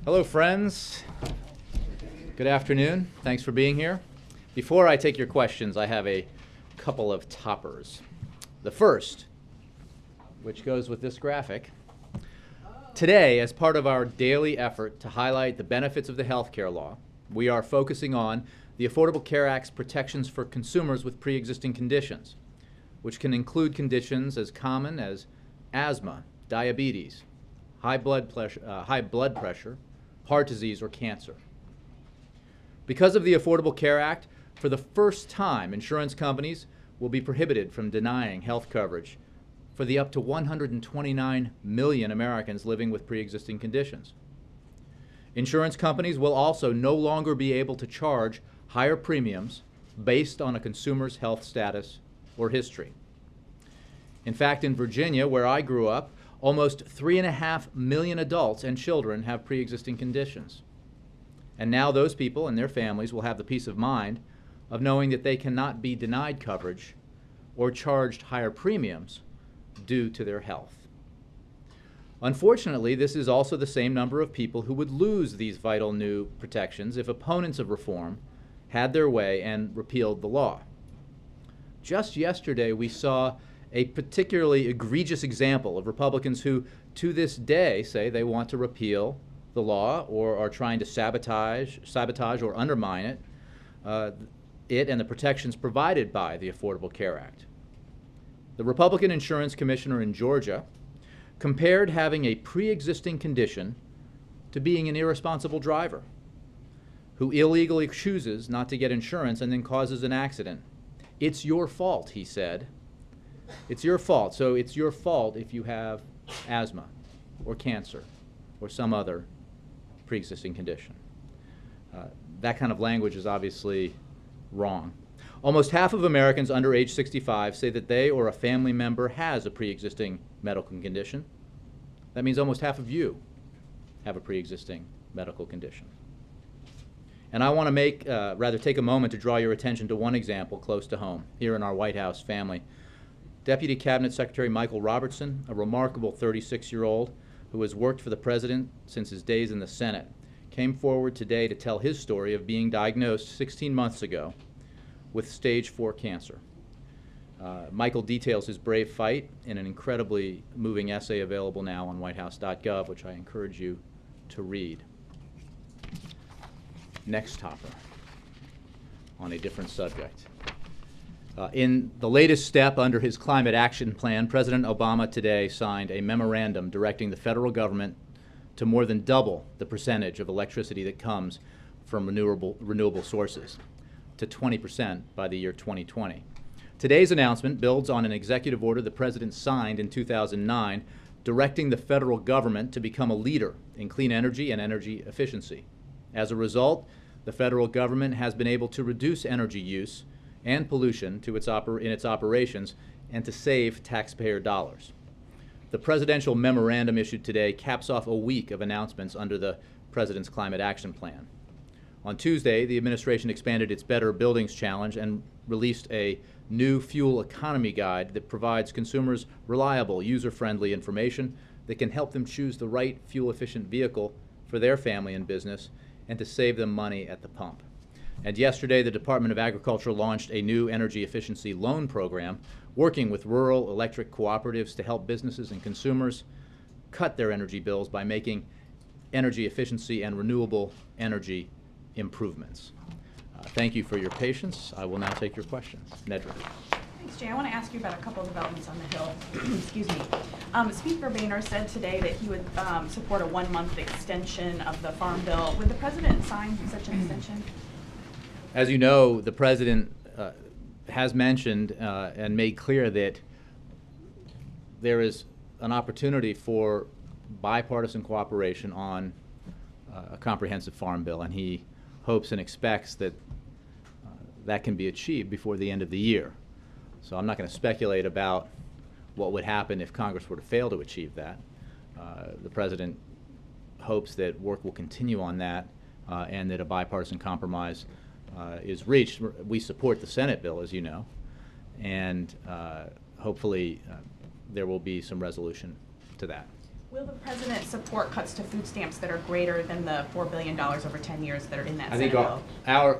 Hello, friends. Good afternoon. Thanks for being here. Before I take your questions, I have a couple of toppers. The first, which goes with this graphic. Today, as part of our daily effort to highlight the benefits of the health care law, we are focusing on the Affordable Care Act's protections for consumers with pre-existing conditions, which can include conditions as common as asthma, diabetes, high blood pressure, heart disease, or cancer. Because of the Affordable Care Act, for the first time, insurance companies will be prohibited from denying health coverage for the up to 129 million Americans living with pre-existing conditions. Insurance companies will also no longer be able to charge higher premiums based on a consumer's health status or history. In fact, in Virginia, where I grew up, almost 3.5 million adults and children have pre-existing conditions. And now those people and their families will have the peace of mind of knowing that they cannot be denied coverage or charged higher premiums due to their health. Unfortunately, this is also the same number of people who would lose these vital new protections if opponents of reform had their way and repealed the law. Just yesterday, we saw a particularly egregious example of Republicans who, to this day, say they want to repeal the law or are trying to sabotage or undermine it and the protections provided by the Affordable Care Act. The Republican insurance commissioner in Georgia compared having a pre-existing condition to being an irresponsible driver who illegally chooses not to get insurance and then causes an accident. It's your fault, he said. It's your fault. So it's your fault if you have asthma or cancer or some other pre-existing condition. That kind of language is obviously wrong. Almost half of Americans under age 65 say that they or a family member has a pre-existing medical condition. That means almost half of you have a pre-existing medical condition. And I want to take a moment to draw your attention to one example close to home, here in our White House family. Deputy Cabinet Secretary Michael Robertson, a remarkable 36-year-old who has worked for the president since his days in the Senate, came forward today to tell his story of being diagnosed 16 months ago with stage 4 cancer. Michael details his brave fight in an incredibly moving essay available now on whitehouse.gov, which I encourage you to read. Next topper, on a different subject. In the latest step under his climate action plan, President Obama today signed a memorandum directing the federal government to more than double the percentage of electricity that comes from renewable sources to 20% by the year 2020. Today's announcement builds on an executive order the president signed in 2009 directing the federal government to become a leader in clean energy and energy efficiency. As a result, the federal government has been able to reduce energy use and pollution in its operations and to save taxpayer dollars. The presidential memorandum issued today caps off a week of announcements under the president's climate action plan. On Tuesday, the administration expanded its Better Buildings Challenge and released a new fuel economy guide that provides consumers reliable, user-friendly information that can help them choose the right fuel-efficient vehicle for their family and business and to save them money at the pump. And yesterday, the Department of Agriculture launched a new energy efficiency loan program working with rural electric cooperatives to help businesses and consumers cut their energy bills by making energy efficiency and renewable energy improvements. Thank you for your patience. I will now take your questions. Nedra. Thanks, Jay. I want to ask you about a couple of developments on the Hill. Excuse me. Speaker Boehner said today that he would support a 1-month extension of the Farm Bill. Would the president sign such an extension? As you know, the president has mentioned and made clear that there is an opportunity for bipartisan cooperation on a comprehensive farm bill, and he hopes and expects that that can be achieved before the end of the year. So I'm not going to speculate about what would happen if Congress were to fail to achieve that. The president hopes that work will continue on that and that a bipartisan compromise is reached. We support the Senate bill, as you know, and hopefully there will be some resolution to that. Will the president support cuts to food stamps that are greater than the $4 billion over 10 years that are in that I Senate think bill?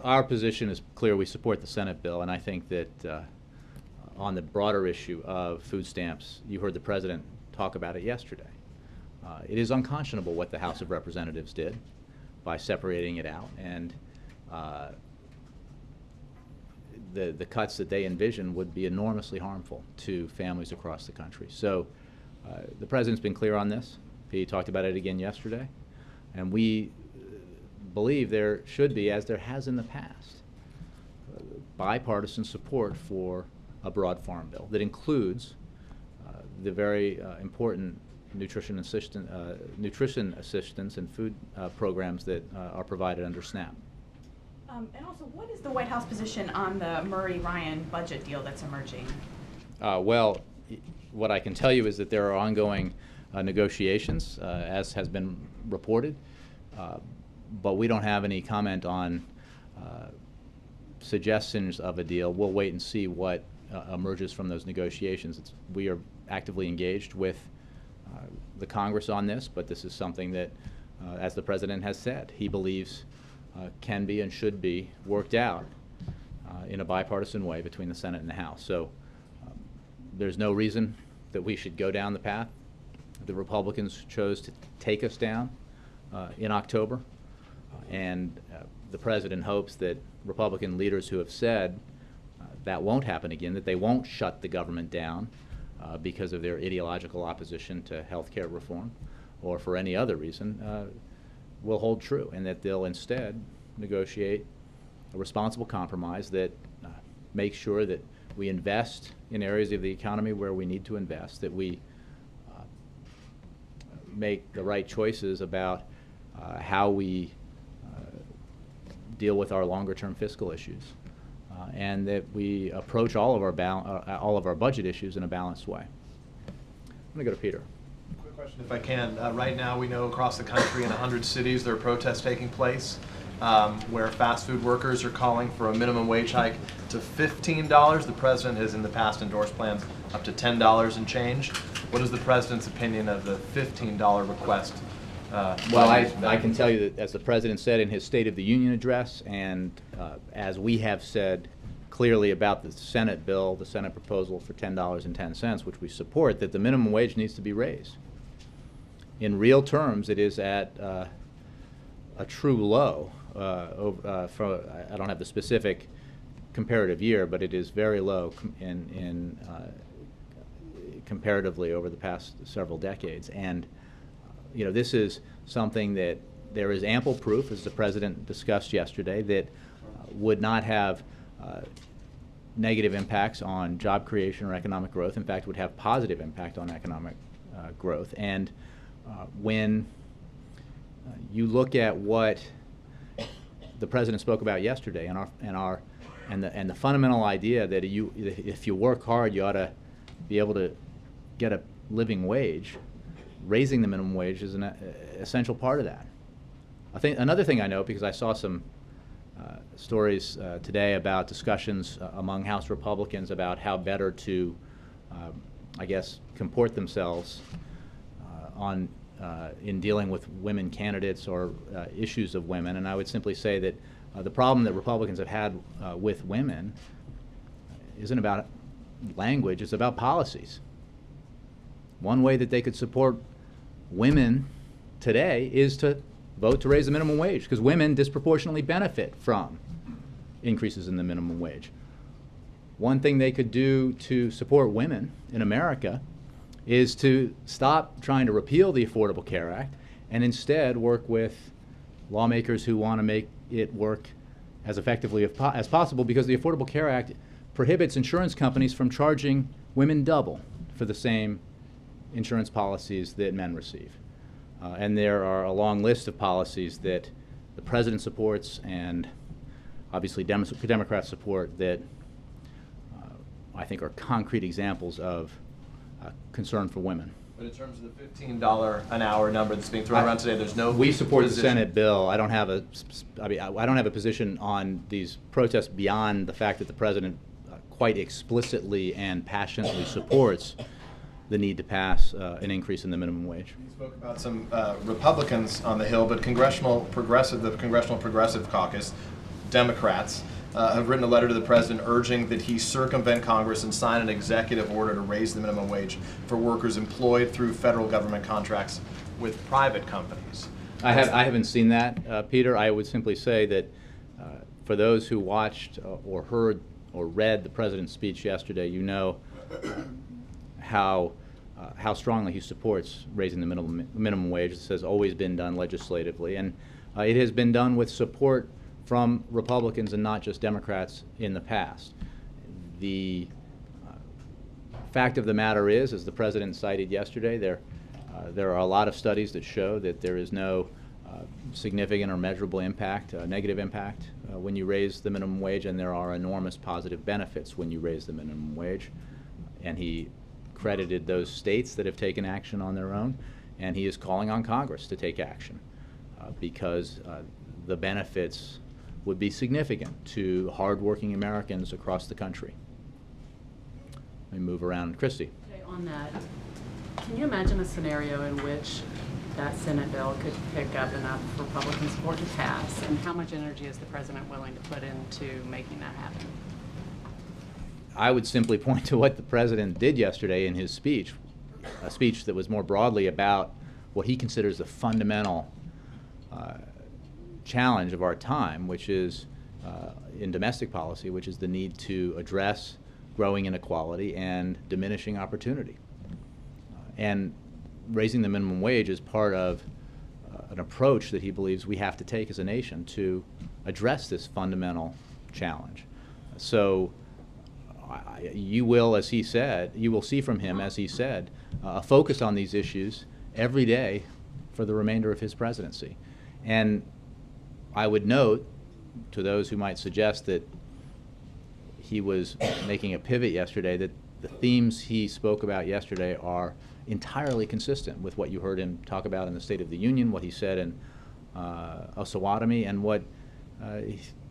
our position is clear. We support the Senate bill, and I think that on the broader issue of food stamps, you heard the president talk about it yesterday. It is unconscionable what the House of Representatives did by separating it out, and the cuts that they envision would be enormously harmful to families across the country. So the president's been clear on this. He talked about it again yesterday, and we believe there should be, as there has in the past, bipartisan support for a broad farm bill that includes the very important nutrition assistance and food programs that are provided under SNAP. And also, what is the White House position on the Murray-Ryan budget deal that's emerging? Well, what I can tell you is that there are ongoing negotiations, as has been reported, but we don't have any comment on suggestions of a deal. We'll wait and see what emerges from those negotiations. We are actively engaged with the Congress on this, but this is something that, as the president has said, he believes can be and should be worked out in a bipartisan way between the Senate and the House. So there's no reason that we should go down the path the Republicans chose to take us down in October, and the president hopes that Republican leaders who have said that won't happen again, that they won't shut the government down because of their ideological opposition to health care reform or for any other reason, will hold true, and that they'll instead negotiate a responsible compromise that makes sure that we invest in areas of the economy where we need to invest, that we make the right choices about how we deal with our longer-term fiscal issues, and that we approach all of our budget issues in a balanced way. I'm going to go to Peter. Quick question, if I can. Right now, we know across the country in 100 cities there are protests taking place where fast food workers are calling for a minimum wage hike to $15. The president has in the past endorsed plans up to $10 and change. What is the president's opinion of the $15 request? Well, I can tell you that, as the president said in his State of the Union address, and as we have said clearly about the Senate bill, the Senate proposal for $10.10, which we support, that the minimum wage needs to be raised. In real terms, it is at a true low. I don't have the specific comparative year, but it is very low comparatively over the past several decades. And this is something that there is ample proof, as the president discussed yesterday, that would not have negative impacts on job creation or economic growth. In fact, would have positive impact on economic growth. And when you look at what the president spoke about yesterday, and the fundamental idea that if you work hard, you ought to be able to get a living wage, raising the minimum wage is an essential part of that. I think another thing I know, because I saw some stories today about discussions among House Republicans about how better to, comport themselves in dealing with women candidates or issues of women. And I would simply say that the problem that Republicans have had with women isn't about language, it's about policies. One way that they could support women today is to vote to raise the minimum wage, because women disproportionately benefit from increases in the minimum wage. One thing they could do to support women in America is to stop trying to repeal the Affordable Care Act and instead work with lawmakers who want to make it work as effectively as possible, because the Affordable Care Act prohibits insurance companies from charging women double for the same insurance policies that men receive. And there are a long list of policies that the president supports and obviously Democrats support that I think are concrete examples of concern for women. But in terms of the $15 an hour number that's being thrown around today, there's no We support position. the Senate bill. I don't have a position on these protests beyond the fact that the president quite explicitly and passionately supports the need to pass an increase in the minimum wage. You spoke about some Republicans on the Hill, but the Congressional Progressive Caucus, Democrats, have written a letter to the president urging that he circumvent Congress and sign an executive order to raise the minimum wage for workers employed through federal government contracts with private companies. I haven't seen that, Peter. I would simply say that for those who watched or heard or read the president's speech yesterday, you know how strongly he supports raising the minimum wage. This has always been done legislatively, and it has been done with support from Republicans and not just Democrats in the past. The fact of the matter is, as the president cited yesterday, there are a lot of studies that show that there is no significant or measurable impact, negative impact, when you raise the minimum wage, and there are enormous positive benefits when you raise the minimum wage. And he credited those states that have taken action on their own, and he is calling on Congress to take action because the benefits would be significant to hardworking Americans across the country. Let me move around. Christy. Okay, on that, can you imagine a scenario in which that Senate bill could pick up enough Republican support to pass, and how much energy is the president willing to put into making that happen? I would simply point to what the president did yesterday in his speech, a speech that was more broadly about what he considers the fundamental challenge of our time, which is in domestic policy, which is the need to address growing inequality and diminishing opportunity. And raising the minimum wage is part of an approach that he believes we have to take as a nation to address this fundamental challenge. So you will, as he said, you will see from him, as he said, a focus on these issues every day for the remainder of his presidency. And I would note to those who might suggest that he was making a pivot yesterday that the themes he spoke about yesterday are entirely consistent with what you heard him talk about in the State of the Union, what he said in Osawatomie, and what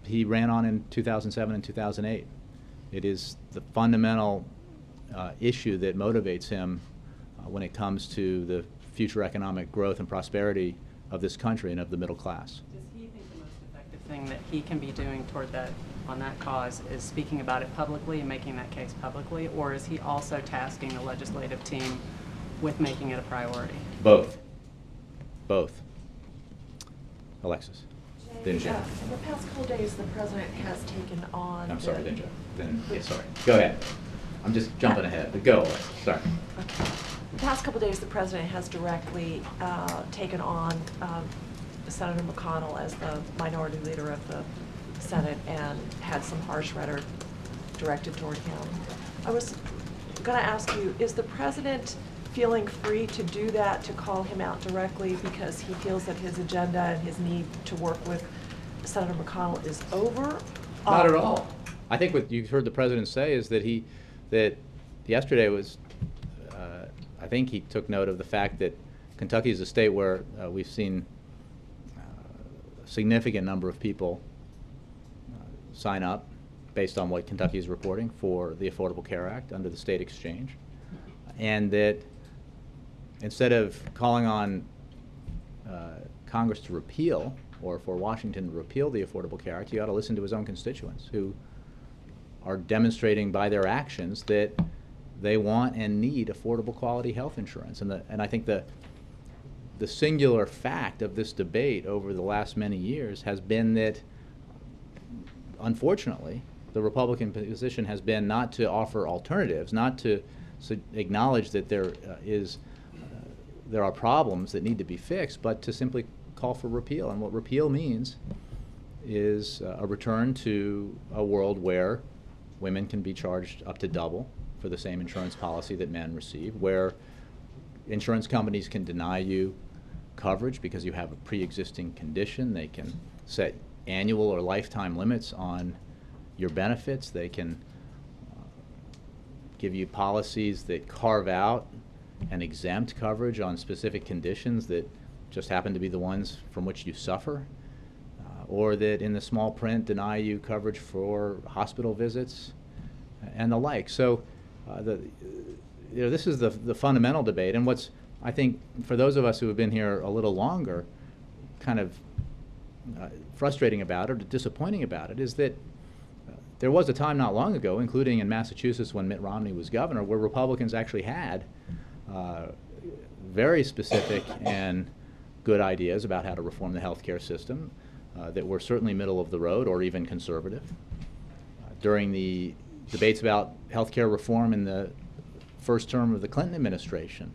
he ran on in 2007 and 2008. It is the fundamental issue that motivates him when it comes to the future economic growth and prosperity of this country and of the middle class. Does he think the most effective thing that he can be doing toward that, on that cause, is speaking about it publicly and making that case publicly, or is he also tasking the legislative team with making it a priority? Both. Both. Alexis. Then Jim. In the past couple days, the president has taken on. I'm sorry, then Joe. Then, yeah, sorry. Go ahead. I'm just jumping ahead, but go, Alexis. Sorry. Okay. The past couple days, the president has directly taken on Senator McConnell as the minority leader of the Senate and had some harsh rhetoric directed toward him. I was going to ask you, is the president feeling free to do that, to call him out directly because he feels that his agenda and his need to work with Senator McConnell is over? Not at all. I think what you heard the president say is that yesterday was, I think he took note of the fact that Kentucky is a state where we've seen a significant number of people sign up based on what Kentucky is reporting for the Affordable Care Act under the state exchange, and that instead of calling on Congress to repeal, or for Washington to repeal the Affordable Care Act, you ought to listen to his own constituents who are demonstrating by their actions that they want and need affordable quality health insurance. And I think the singular fact of this debate over the last many years has been that, unfortunately, the Republican position has been not to offer alternatives, not to acknowledge that there are problems that need to be fixed, but to simply call for repeal. And what repeal means is a return to a world where women can be charged up to double for the same insurance policy that men receive, where insurance companies can deny you coverage because you have a pre-existing condition. They can set annual or lifetime limits on your benefits. They can give you policies that carve out and exempt coverage on specific conditions that just happen to be the ones from which you suffer, or that in the small print deny you coverage for hospital visits and the like. So this is the fundamental debate, and what's, I think, for those of us who have been here a little longer, kind of frustrating about it or disappointing about it, is that there was a time not long ago, including in Massachusetts when Mitt Romney was governor, where Republicans actually had very specific and good ideas about how to reform the healthcare system that were certainly middle of the road or even conservative. During the debates about healthcare reform in the first term of the Clinton administration,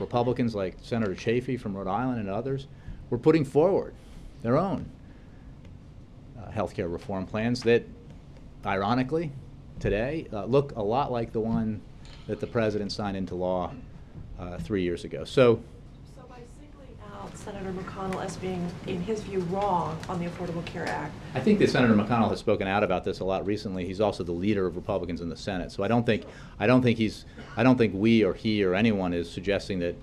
Republicans like Senator Chafee from Rhode Island and others were putting forward their own healthcare reform plans that, ironically, today look a lot like the one that the president signed into law 3 years ago. So by singling out Senator McConnell as being, in his view, wrong on the Affordable Care Act, I think that Senator McConnell has spoken out about this a lot recently. He's also the leader of Republicans in the Senate. So I don't think we or he or anyone is suggesting that,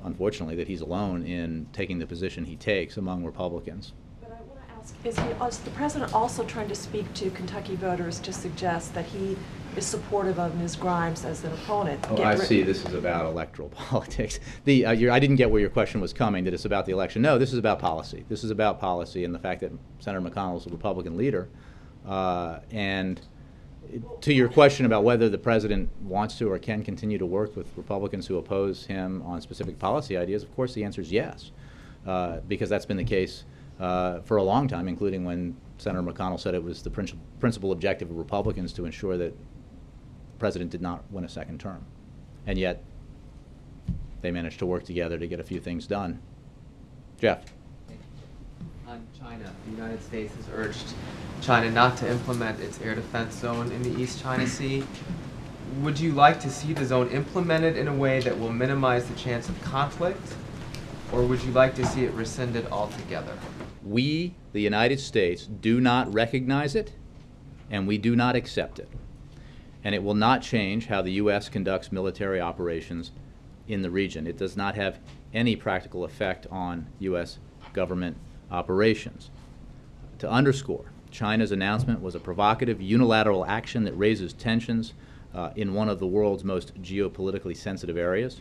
unfortunately, that he's alone in taking the position he takes among Republicans. But I want to ask, is the president also trying to speak to Kentucky voters to suggest that he is supportive of Ms. Grimes as an opponent? Oh, I see. This is about electoral politics. I didn't get where your question was coming, that it's about the election. No, this is about policy. This is about policy and the fact that Senator McConnell is a Republican leader. And to your question about whether the president wants to or can continue to work with Republicans who oppose him on specific policy ideas, of course the answer is yes, because that's been the case for a long time, including when Senator McConnell said it was the principal objective of Republicans to ensure that the president did not win a second term. And yet they managed to work together to get a few things done. Jeff. On China, the United States has urged China not to implement its air defense zone in the East China Sea. Would you like to see the zone implemented in a way that will minimize the chance of conflict, or would you like to see it rescinded altogether? We, the United States, do not recognize it, and we do not accept it. And it will not change how the U.S. conducts military operations in the region. It does not have any practical effect on U.S. government operations. To underscore, China's announcement was a provocative unilateral action that raises tensions in one of the world's most geopolitically sensitive areas,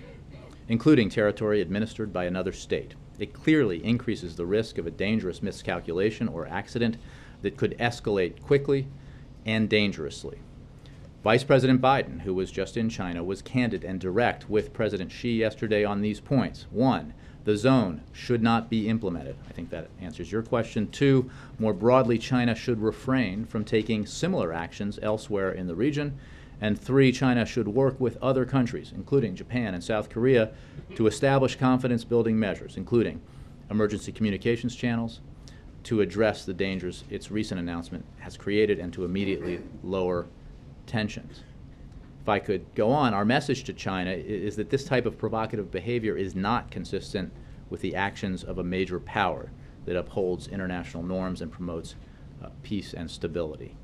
including territory administered by another state. It clearly increases the risk of a dangerous miscalculation or accident that could escalate quickly and dangerously. Vice President Biden, who was just in China, was candid and direct with President Xi yesterday on these points. 1, the zone should not be implemented. I think that answers your question. 2, more broadly, China should refrain from taking similar actions elsewhere in the region. And 3, China should work with other countries, including Japan and South Korea, to establish confidence-building measures, including emergency communications channels, to address the dangers its recent announcement has created and to immediately lower tensions. If I could go on, our message to China is that this type of provocative behavior is not consistent with the actions of a major power that upholds international norms and promotes peace and stability.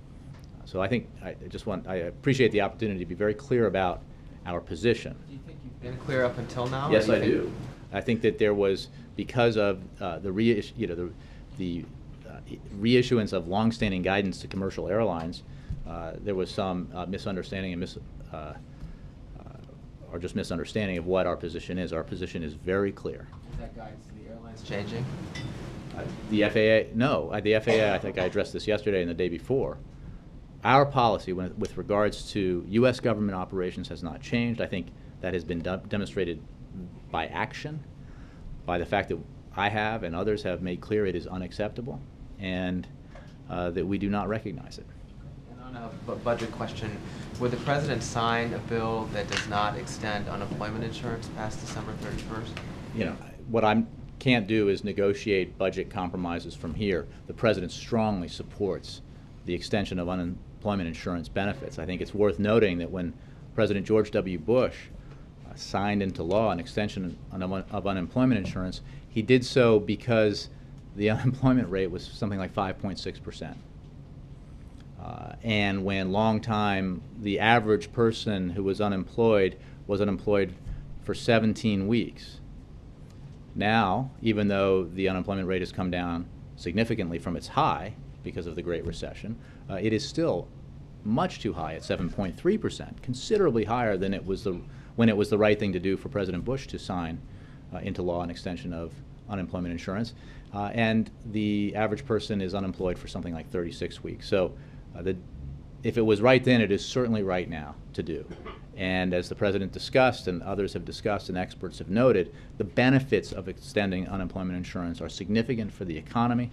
So I think I appreciate the opportunity to be very clear about our position. Do you think you've been clear up until now? Yes, I do. I think that there was, because of the reissuance of longstanding guidance to commercial airlines, there was some misunderstanding and or just misunderstanding of what our position is. Our position is very clear. Is that guidance to the airlines changing? The FAA, no. The FAA, I think I addressed this yesterday and the day before. Our policy with regards to U.S. government operations has not changed. I think that has been demonstrated by action, by the fact that I have and others have made clear it is unacceptable, and that we do not recognize it. And on a budget question, would the president sign a bill that does not extend unemployment insurance past December 31st? You know, what I can't do is negotiate budget compromises from here. The president strongly supports the extension of unemployment insurance benefits. I think it's worth noting that when President George W. Bush signed into law an extension of unemployment insurance, he did so because the unemployment rate was something like 5.6%. And when the average person who was unemployed for 17 weeks. Now, even though the unemployment rate has come down significantly from its high because of the Great Recession, it is still much too high at 7.3%, considerably higher than it was when it was the right thing to do for President Bush to sign into law an extension of unemployment insurance. And the average person is unemployed for something like 36 weeks. So if it was right then, it is certainly right now to do. And as the President discussed and others have discussed and experts have noted, the benefits of extending unemployment insurance are significant for the economy,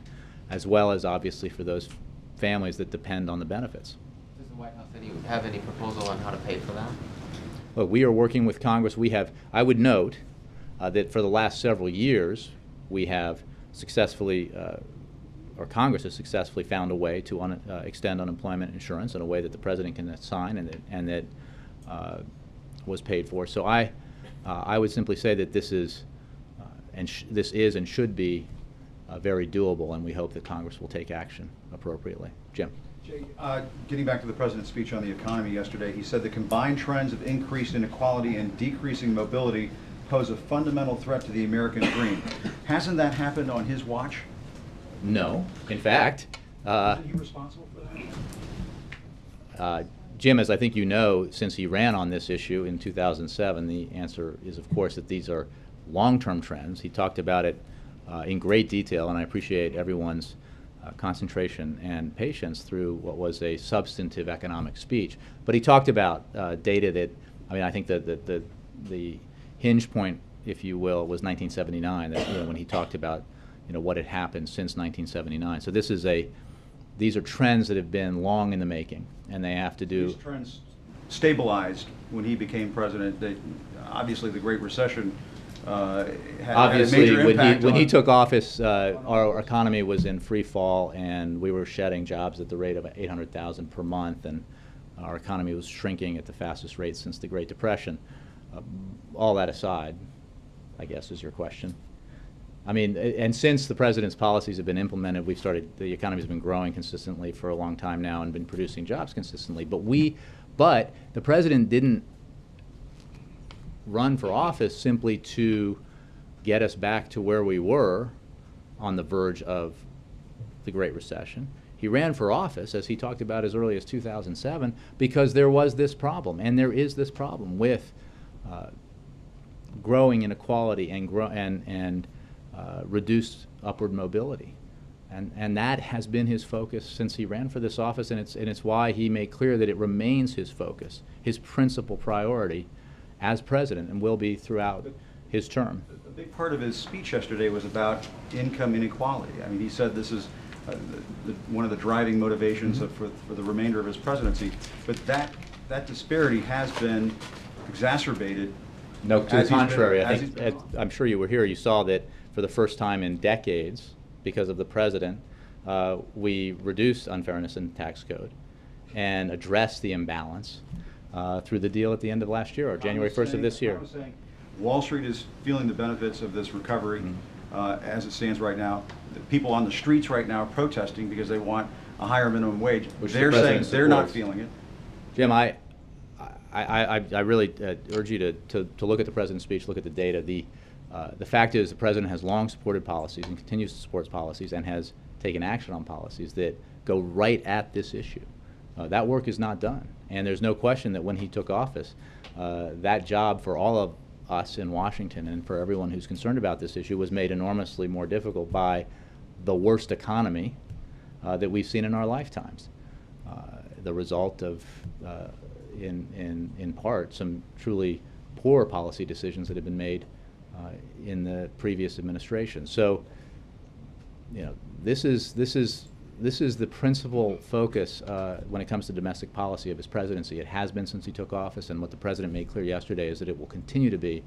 as well as obviously for those families that depend on the benefits. Does the White House have any proposal on how to pay for that? Look, we are working with Congress. I would note that for the last several years, we have successfully, or Congress has successfully found a way to extend unemployment insurance in a way that the President can sign and that was paid for. So I would simply say that this is and should be very doable, and we hope that Congress will take action appropriately. Jim. Jay, getting back to the President's speech on the economy yesterday, he said the combined trends of increased inequality and decreasing mobility pose a fundamental threat to the American dream. Hasn't that happened on his watch? No. In fact, Isn't he responsible for that? Jim, as I think you know, since he ran on this issue in 2007, the answer is, of course, that these are long-term trends. He talked about it in great detail, and I appreciate everyone's concentration and patience through what was a substantive economic speech. But he talked about data that, I think that the hinge point, if you will, was 1979, that, when he talked about what had happened since 1979. So these are trends that have been long in the making, and they have to do. These trends stabilized when he became president. Obviously, the Great Recession had Obviously, a major impact when he took office, our economy was in free fall, and we were shedding jobs at the rate of 800,000 per month, and our economy was shrinking at the fastest rate since the Great Depression. All that aside, I guess is your question. And since the President's policies have been implemented, the economy's been growing consistently for a long time now and been producing jobs consistently. But the President didn't run for office simply to get us back to where we were on the verge of the Great Recession. He ran for office, as he talked about as early as 2007, because there was this problem, and there is this problem with growing inequality and reduced upward mobility. And that has been his focus since he ran for this office, and it's why he made clear that it remains his focus, his principal priority as president, and will be throughout his term. A big part of his speech yesterday was about income inequality. He said this is one of the driving motivations for the remainder of his presidency. But that disparity has been exacerbated. No, to the contrary. I'm sure you were here. You saw that for the first time in decades, because of the president, we reduced unfairness in the tax code and addressed the imbalance through the deal at the end of last year, or January 1st of this year. I was saying, Wall Street is feeling the benefits of this recovery as it stands right now. The people on the streets right now are protesting because they want a higher minimum wage. Which they're the saying president they're not supports. feeling it. Jim, I really urge you to look at the president's speech, look at the data. The fact is the president has long supported policies and continues to support policies and has taken action on policies that go right at this issue. That work is not done. And there's no question that when he took office, that job for all of us in Washington and for everyone who's concerned about this issue was made enormously more difficult by the worst economy that we've seen in our lifetimes. The result of, in part, some truly poor policy decisions that have been made in the previous administration. So, this is the principal focus when it comes to domestic policy of his presidency. It has been since he took office, and what the president made clear yesterday is that it will continue to be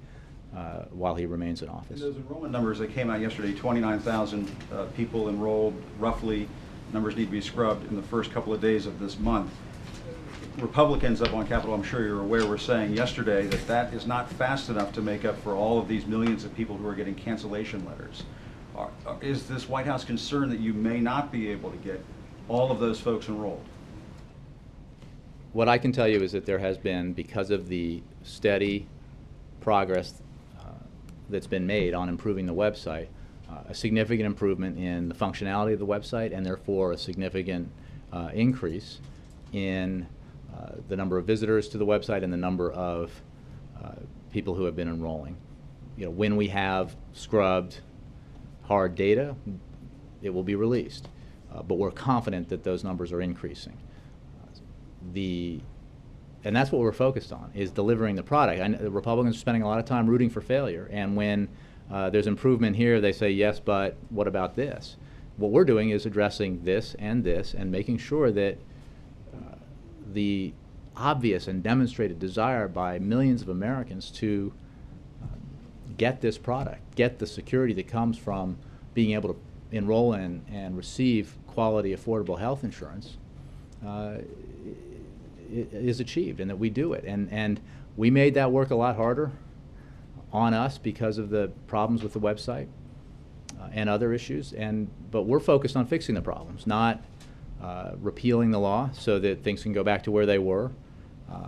while he remains in office. And those enrollment numbers that came out yesterday, 29,000 people enrolled, roughly. Numbers need to be scrubbed in the first couple of days of this month. Republicans up on Capitol, I'm sure you're aware, were saying yesterday that that is not fast enough to make up for all of these millions of people who are getting cancellation letters. Is this White House concerned that you may not be able to get all of those folks enrolled? What I can tell you is that there has been, because of the steady progress that's been made on improving the website, a significant improvement in the functionality of the website, and therefore a significant increase in the number of visitors to the website and the number of people who have been enrolling. You know, when we have scrubbed hard data, it will be released. But we're confident that those numbers are increasing. And that's what we're focused on, is delivering the product. The Republicans are spending a lot of time rooting for failure, and when there's improvement here, they say, yes, but what about this? What we're doing is addressing this and making sure that the obvious and demonstrated desire by millions of Americans to get this product, get the security that comes from being able to enroll in and receive quality, affordable health insurance is achieved, and that we do it. And we made that work a lot harder on us because of the problems with the website and other issues. But we're focused on fixing the problems, not repealing the law so that things can go back to where they were,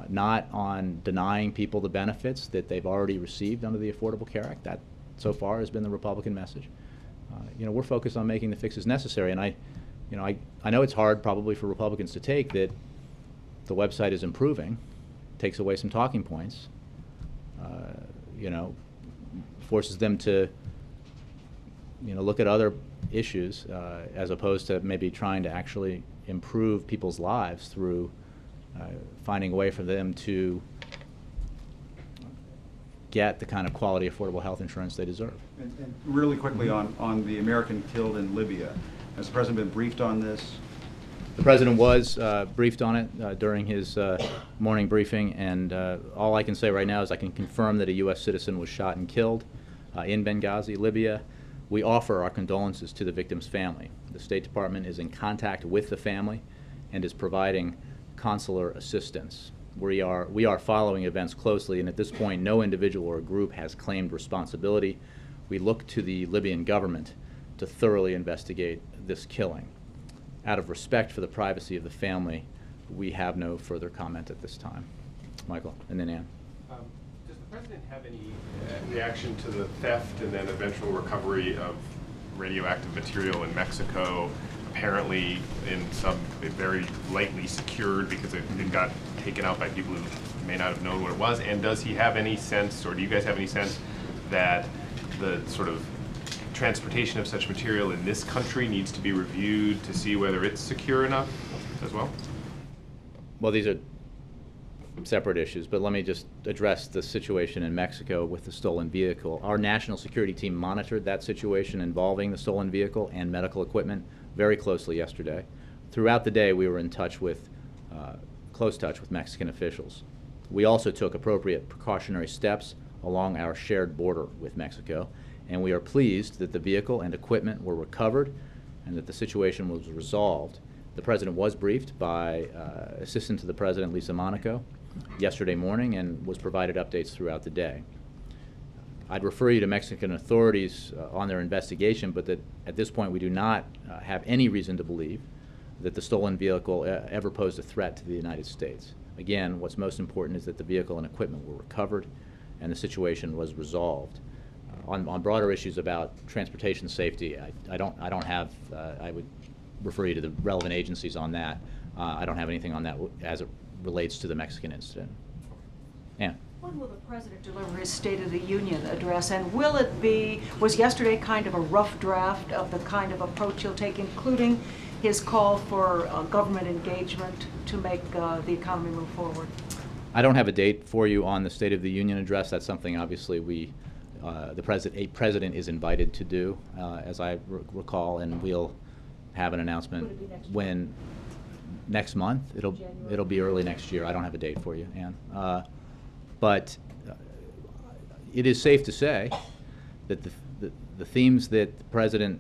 not on denying people the benefits that they've already received under the Affordable Care Act. That, so far, has been the Republican message. You know, we're focused on making the fixes necessary, and I know it's hard probably for Republicans to take that the website is improving, takes away some talking points, you know, forces them to, you know, look at other issues as opposed to maybe trying to actually improve people's lives through finding a way for them to get the kind of quality, affordable health insurance they deserve. And really quickly on the American killed in Libya, has the President been briefed on this? The President was briefed on it during his morning briefing, and all I can say right now is I can confirm that a U.S. citizen was shot and killed in Benghazi, Libya. We offer our condolences to the victim's family. The State Department is in contact with the family and is providing consular assistance. We are following events closely, and at this point, no individual or group has claimed responsibility. We look to the Libyan government to thoroughly investigate this killing. Out of respect for the privacy of the family, we have no further comment at this time. Michael, and then Ann. Does the President have any reaction to the theft and then eventual recovery of radioactive material in Mexico, apparently in some very lightly secured because it got taken out by people who may not have known what it was? And does he have any sense, or do you guys have any sense, that the sort of transportation of such material in this country needs to be reviewed to see whether it's secure enough as well? Well, these are separate issues, but let me just address the situation in Mexico with the stolen vehicle. Our national security team monitored that situation involving the stolen vehicle and medical equipment very closely yesterday. Throughout the day, we were in touch with, close touch with Mexican officials. We also took appropriate precautionary steps along our shared border with Mexico, and we are pleased that the vehicle and equipment were recovered and that the situation was resolved. The President was briefed by Assistant to the President, Lisa Monaco, yesterday morning, and was provided updates throughout the day. I'd refer you to Mexican authorities on their investigation, but that at this point we do not have any reason to believe that the stolen vehicle ever posed a threat to the United States. Again, what's most important is that the vehicle and equipment were recovered and the situation was resolved. On broader issues about transportation safety, I don't have, I would refer you to the relevant agencies on that. I don't have anything on that as it relates to the Mexican incident. Ann. When will the President deliver his State of the Union address, and will it be, was yesterday kind of a rough draft of the kind of approach he'll take, including his call for government engagement to make the economy move forward? I don't have a date for you on the State of the Union address. That's something obviously a president is invited to do, as I recall, and we'll have an announcement when next month. It'll be early next year. I don't have a date for you, Ann. But it is safe to say that the themes that the President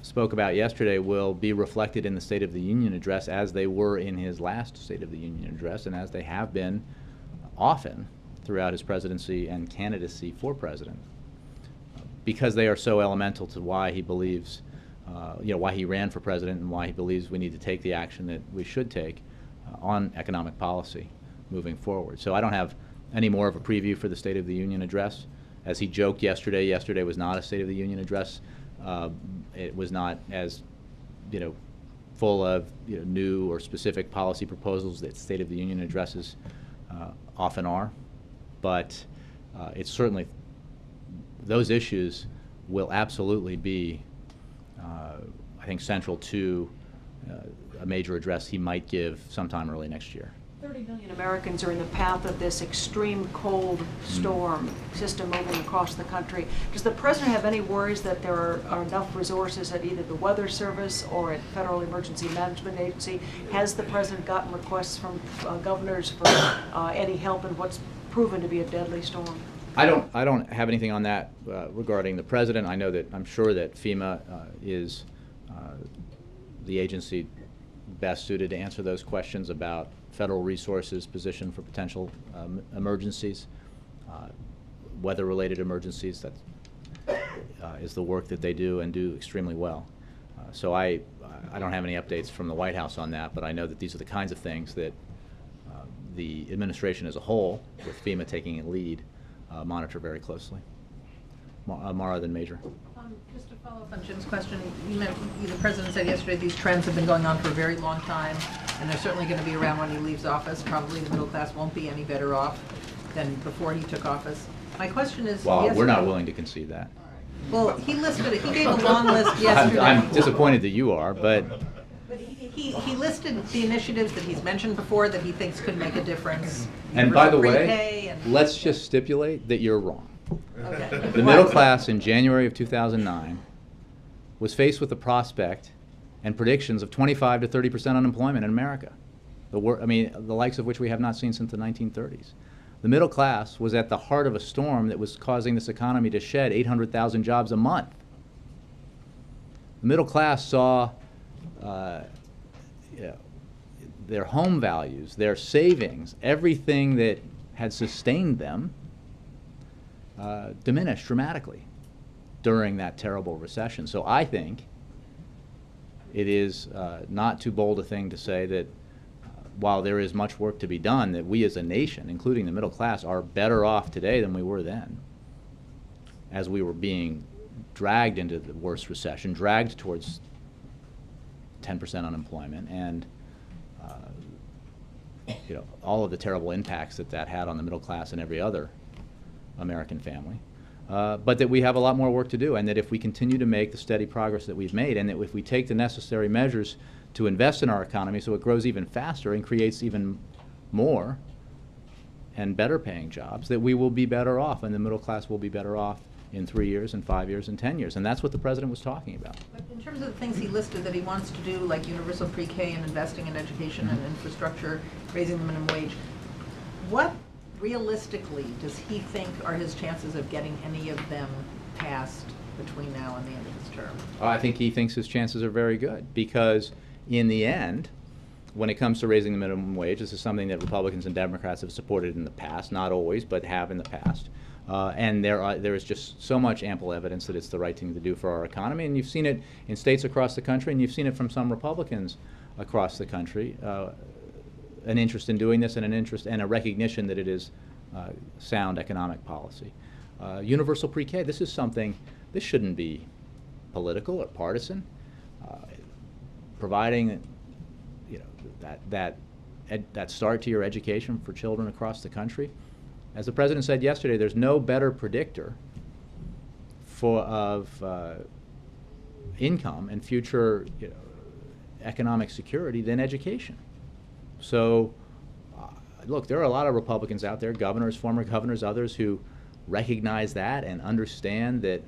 spoke about yesterday will be reflected in the State of the Union address as they were in his last State of the Union address and as they have been often throughout his presidency and candidacy for president, because they are so elemental to why he believes, why he ran for president and why he believes we need to take the action that we should take on economic policy moving forward. So I don't have any more of a preview for the State of the Union address. As he joked yesterday was not a State of the Union address. It was not as, full of new or specific policy proposals that State of the Union addresses often are, but it's certainly, those issues will absolutely be, I think, central to a major address he might give sometime early next year. 30 million Americans are in the path of this extreme cold storm system moving across the country. Does the president have any worries that there are enough resources at either the Weather Service or at Federal Emergency Management Agency? Has the president gotten requests from governors for any help in what's proven to be a deadly storm? I don't have anything on that regarding the president. I'm sure that FEMA is the agency best suited to answer those questions about federal resources positioned for potential emergencies, weather-related emergencies. That is the work that they do and do extremely well. So I don't have any updates from the White House on that, but I know that these are the kinds of things that the administration as a whole, with FEMA taking a lead, monitor very closely. Mara, then Major. Just to follow up on Jim's question, the president said yesterday these trends have been going on for a very long time, and they're certainly going to be around when he leaves office. Probably the middle class won't be any better off than before he took office. My question is, well, we're not willing to concede that. Well, he gave a long list yesterday. I'm disappointed that you are, but he listed the initiatives that he's mentioned before that he thinks could make a difference. And by the way, Prepay let's just stipulate that you're wrong. Okay. The middle class in January of 2009 was faced with the prospect and predictions of 25 to 30% unemployment in America, the likes of which we have not seen since the 1930s. The middle class was at the heart of a storm that was causing this economy to shed 800,000 jobs a month. The middle class saw their home values, their savings, everything that had sustained them diminished dramatically during that terrible recession. So I think it is not too bold a thing to say that while there is much work to be done, that we as a nation, including the middle class, are better off today than we were then, as we were being dragged into the worst recession, dragged towards 10% unemployment, and all of the terrible impacts that had on the middle class and every other American family, but that we have a lot more work to do, and that if we continue to make the steady progress that we've made, and that if we take the necessary measures to invest in our economy so it grows even faster and creates even more and better paying jobs, that we will be better off, and the middle class will be better off in 3 years and 5 years and 10 years. And that's what the president was talking about. But in terms of the things he listed that he wants to do, like universal pre-K and investing in education and infrastructure, raising the minimum wage, what realistically does he think are his chances of getting any of them passed between now and the end of his term? I think he thinks his chances are very good, because in the end, when it comes to raising the minimum wage, this is something that Republicans and Democrats have supported in the past, not always, but have in the past. And there is just so much ample evidence that it's the right thing to do for our economy. And you've seen it in states across the country, and you've seen it from some Republicans across the country, an interest in doing this and an interest and a recognition that it is sound economic policy. Universal pre-K, this shouldn't be political or partisan. Providing that start to your education for children across the country. As the president said yesterday, there's no better predictor of income and future economic security than education. So, look, there are a lot of Republicans out there, governors, former governors, others, who recognize that and understand that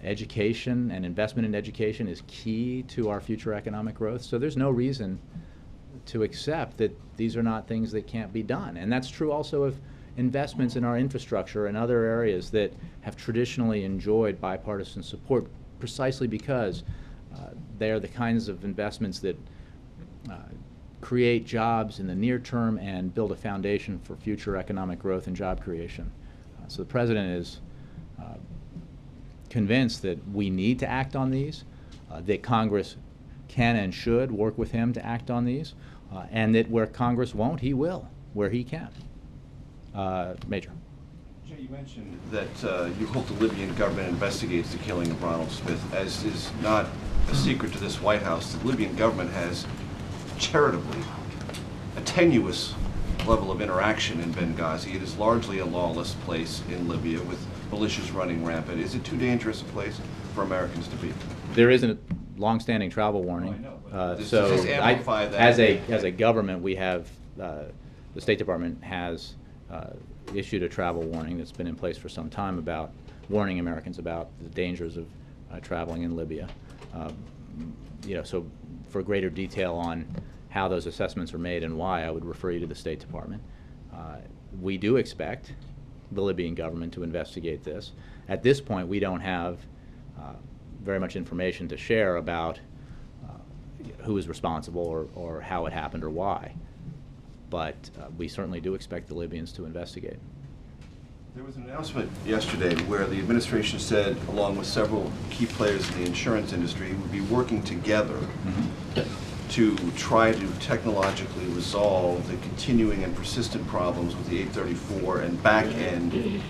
education and investment in education is key to our future economic growth. So there's no reason to accept that these are not things that can't be done. And that's true also of investments in our infrastructure and other areas that have traditionally enjoyed bipartisan support, precisely because they are the kinds of investments that create jobs in the near term and build a foundation for future economic growth and job creation. So the president is convinced that we need to act on these, that Congress can and should work with him to act on these, and that where Congress won't, he will, where he can. Major. Jay, you mentioned that you hope the Libyan government investigates the killing of Ronald Smith, as is not a secret to this White House that the Libyan government has charitably a tenuous level of interaction in Benghazi. It is largely a lawless place in Libya with militias running rampant. Is it too dangerous a place for Americans to be? There is a long-standing travel warning. Does So this amplify that? as a government, we have, the State Department has issued a travel warning that's been in place for some time about warning Americans about the dangers of traveling in Libya. So for greater detail on how those assessments are made and why, I would refer you to the State Department. We do expect the Libyan government to investigate this. At this point, we don't have very much information to share about who is responsible or how it happened or why. But we certainly do expect the Libyans to investigate. There was an announcement yesterday where the administration said, along with several key players in the insurance industry, would be working together to try to technologically resolve the continuing and persistent problems with the 834 and back-end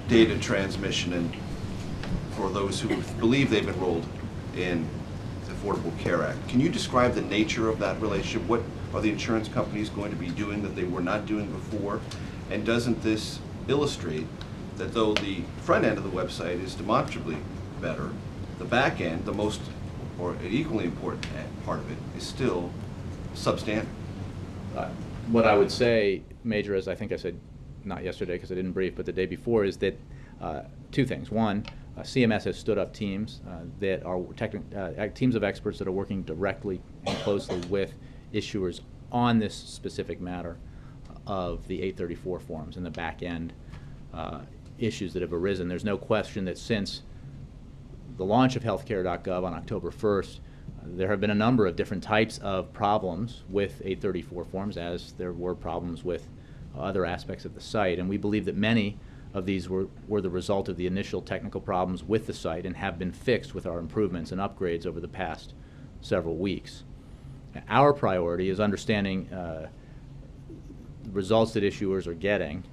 data transmission and for those who believe they've enrolled in the Affordable Care Act. Can you describe the nature of that relationship? What are the insurance companies going to be doing that they were not doing before? And doesn't this illustrate that though the front end of the website is demonstrably better, the back end, the most or an equally important part of it, is still substandard? What I would say, Major, as I think I said not yesterday because I didn't brief, but the day before, is that two things. One, CMS has stood up teams that are teams of experts that are working directly and closely with issuers on this specific matter of the 834 forms and the back end issues that have arisen. There's no question that since the launch of healthcare.gov on October 1st, there have been a number of different types of problems with 834 forms, as there were problems with other aspects of the site. And we believe that many of these were the result of the initial technical problems with the site and have been fixed with our improvements and upgrades over the past several weeks. Our priority is understanding the results that issuers are getting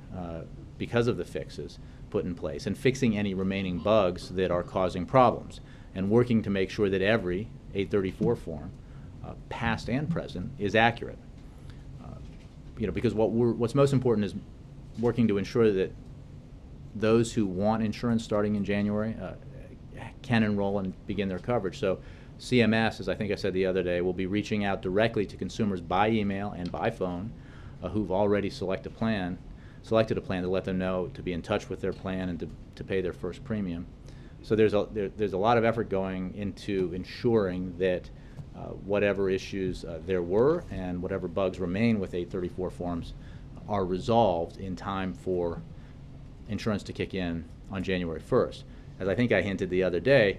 because of the fixes put in place and fixing any remaining bugs that are causing problems and working to make sure that every 834 form, past and present, is accurate. Because what's most important is working to ensure that those who want insurance starting in January can enroll and begin their coverage. So CMS, as I think I said the other day, will be reaching out directly to consumers by email and by phone who've already selected a plan to let them know to be in touch with their plan and to pay their first premium. So there's a lot of effort going into ensuring that whatever issues there were and whatever bugs remain with 834 forms are resolved in time for insurance to kick in on January 1st. As I think I hinted the other day,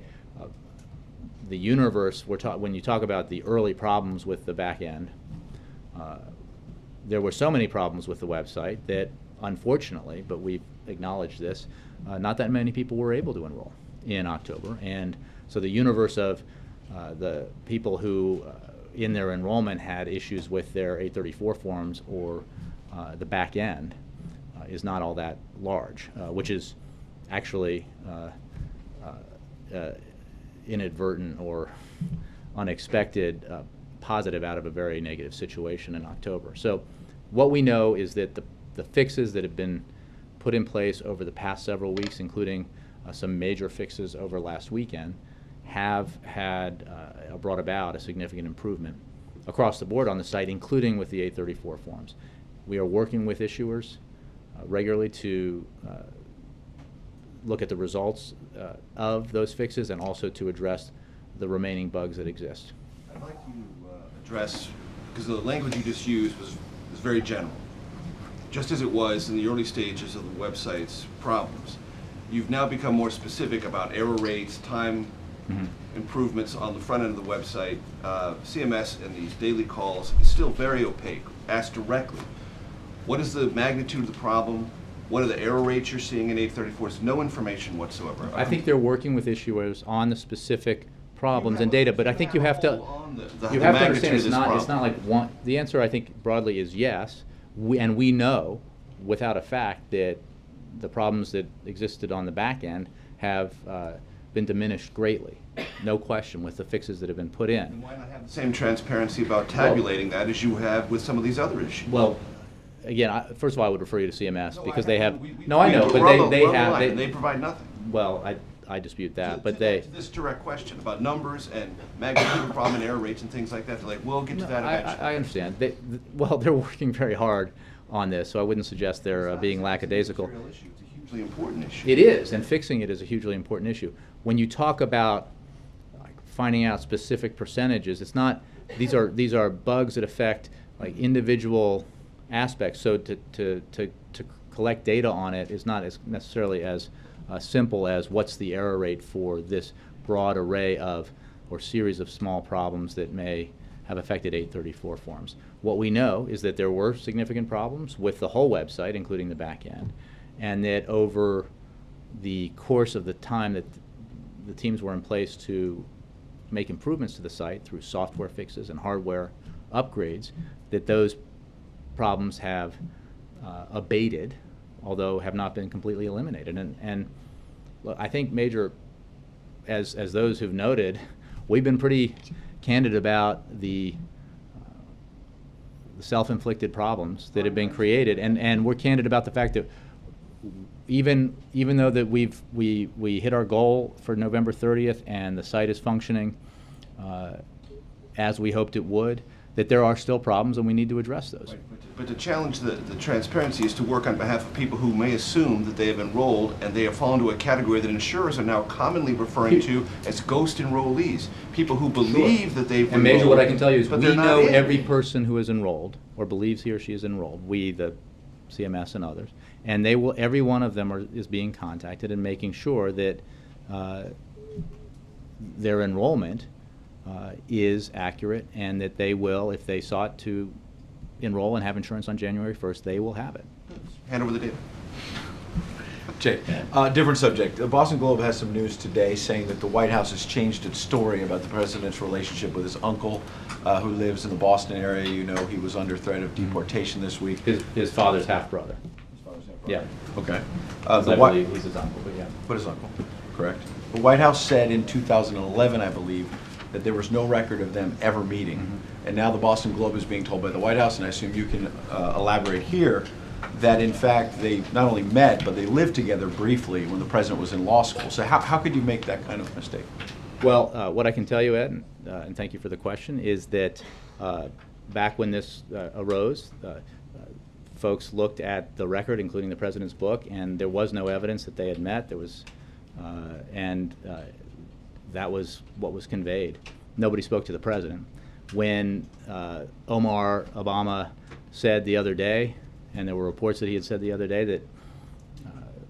the universe, when you talk about the early problems with the back end, there were so many problems with the website that unfortunately, but we've acknowledged this, not that many people were able to enroll in October. And so the universe of the people who in their enrollment had issues with their 834 forms or the back end is not all that large, which is actually inadvertent or unexpected positive out of a very negative situation in October. So what we know is that the fixes that have been put in place over the past several weeks, including some major fixes over last weekend, have brought about a significant improvement across the board on the site, including with the 834 forms. We are working with issuers regularly to look at the results of those fixes and also to address the remaining bugs that exist. I'd like you to address, because the language you just used was very general, just as it was in the early stages of the website's problems. You've now become more specific about error rates, time improvements on the front end of the website. CMS and these daily calls is still very opaque. Ask directly, what is the magnitude of the problem? What are the error rates you're seeing in 834? There's no information whatsoever. I think they're working with issuers on the specific problems and data, but I think you have to understand it's not like one. The answer, I think, broadly is yes, and we know without a fact that the problems that existed on the back end have been diminished greatly. no question, with the fixes that have been put in. And why not have the same transparency about tabulating that as you have with some of these other issues? Well, again, first of all, I would refer you to CMS because they have. we- No, I know, but we're on the- they we're on the have. line, and they provide nothing. Well, I dispute that, but To they. this direct question about numbers and magnitude of problem and error rates and things like that, they're like, we'll get to that eventually. I understand. Well, they're working very hard on this, so I wouldn't suggest they're being lackadaisical. It's a real issue. It's a hugely important issue. It is, and fixing it is a hugely important issue. When you talk about like, finding out specific percentages, it's not. These are bugs that affect like individual aspects. So to collect data on it is not as necessarily as simple as what's the error rate for this broad array of or series of small problems that may have affected 834 forms. What we know is that there were significant problems with the whole website, including the back end, and that over the course of the time that the teams were in place to make improvements to the site through software fixes and hardware upgrades, that those problems have abated, although have not been completely eliminated. And look, I think Major, as those who've noted, we've been pretty candid about the self-inflicted problems that have been created, and we're candid about the fact that even though that we hit our goal for November 30th and the site is functioning as we hoped it would, that there are still problems and we need to address those. Right, but to challenge the transparency is to work on behalf of people who may assume that they have enrolled and they have fallen into a category that insurers are now commonly referring to as ghost enrollees. People who believe that they've And Major, what I can tell you is but we they're not know in. every person who is enrolled or believes he or she is enrolled, we, the CMS and others, and they will, every one of them is being contacted and making sure that their enrollment is accurate and that they will, if they sought to enroll and have insurance on January 1st, they will have it. Hand over the data. Jay, different subject. The Boston Globe has some news today saying that the White House has changed its story about the president's relationship with his uncle, who lives in the Boston area. You know, he was under threat of deportation this week. His father's half-brother. His father's Yeah. Okay. I The believe he's his uncle, but yeah. But his uncle, correct. The White House said in 2011, I believe, that there was no record of them ever meeting. Mm-hmm. And now the Boston Globe is being told by the White House, and I assume you can elaborate here, that in fact they not only met, but they lived together briefly when the president was in law school. So how could you make that kind of mistake? Well, what I can tell you, Ed, and thank you for the question, is that back when this arose, folks looked at the record, including the president's book, and there was no evidence that they had met. There was, that was what was conveyed. Nobody spoke to the president. When Omar Obama said the other day, and there were reports that he had said the other day that